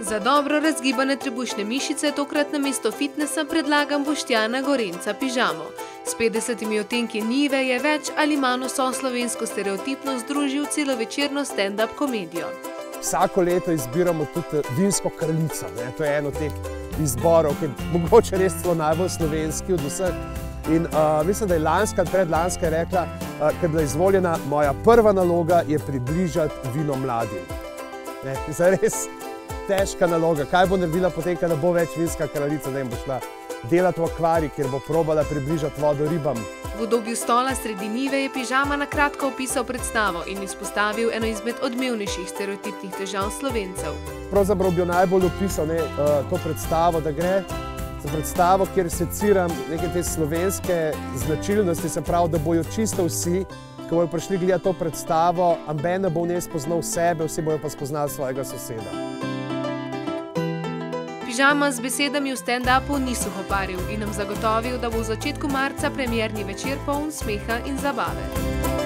Za dobro razgibane trebušne mišice tokrat namesto fitnesa predlagam Boštjana Gorenca pižamo. S 50 odtenki njive je več ali manj vso slovensko stereotipno združil celovečerno stand-up komedijo. Vsako leto izbiramo tudi vinsko kraljico. To je eno teh izborov, ki je mogoče res celo najbolj slovenski od vseh. In mislim, da je lanska, predlanska je rekla, ker je bila izvoljena, moja prva naloga je približati vino mladim. To je res težka naloga. Kaj bo naredila potem, ko ne bo več vinska kraljica, da jim bo šla delati v akvarij, kjer bo probala približati vodo ribam. V udobju stola sredi njive je pižama na kratko opisal predstavo in izpostavil eno izmed odmevnejših stereotipnih težav Slovencev. Pravzaprav bi jo najbolj opisal to predstavo, da gre za predstavo, kjer seciram neke te slovenske značilnosti, se pravi, da bojo čisto vsi, ko bojo prišli gledati to predstavo, amben ne bo v njej spoznal sebe, vsi bojo pa spoznali svojega soseda. Pižama z besedami v stand-upu ni suhoparil in nam zagotovil, da bo v začetku marca premierni večer poln smeha in zabave.